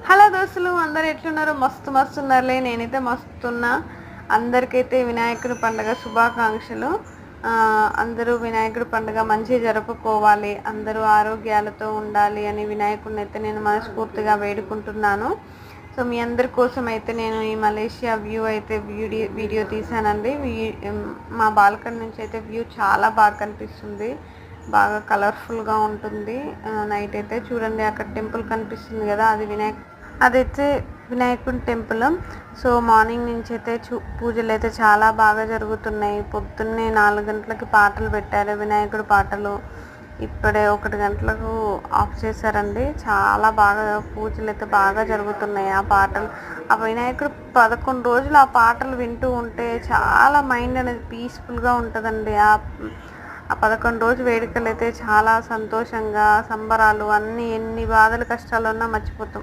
Hello దోస్తులు, అందరు ఎట్లున్నారు? మస్తు మస్తు ఉన్నారులే. నేనైతే మస్తున్నా. అందరికైతే వినాయకుడి పండుగ శుభాకాంక్షలు. అందరూ వినాయకుడి పండుగ మంచిగా జరుపుకోవాలి, అందరూ ఆరోగ్యాలతో ఉండాలి అని వినాయకుడిని అయితే నేను మనస్ఫూర్తిగా వేడుకుంటున్నాను. సో మీ అందరి కోసం అయితే నేను ఈ మలేషియా వ్యూ అయితే వీడియో తీసానండి. మా బాల్కనీ నుంచి అయితే వ్యూ చాలా బాగా కనిపిస్తుంది, బాగా కలర్ఫుల్గా ఉంటుంది. నైట్ అయితే చూడండి, అక్కడ టెంపుల్ కనిపిస్తుంది కదా, అదైతే వినాయకుడి టెంపుల్. సో మార్నింగ్ నుంచి అయితే పూజలు అయితే చాలా బాగా జరుగుతున్నాయి. పొద్దున్నే 4 గంటలకి పాటలు పెట్టారు, వినాయకుడి పాటలు. ఇప్పుడే 1 గంటలకు ఆఫ్ చేశారండి. చాలా బాగా పూజలు అయితే బాగా జరుగుతున్నాయి. ఆ వినాయకుడు 11 రోజులు ఆ పాటలు వింటూ ఉంటే చాలా మైండ్ అనేది పీస్ఫుల్గా ఉంటుందండి. ఆ 11 రోజు వేడుకలు అయితే చాలా సంతోషంగా, సంబరాలు అన్నీ, ఎన్ని బాధలు కష్టాలు ఉన్నా మర్చిపోతాం.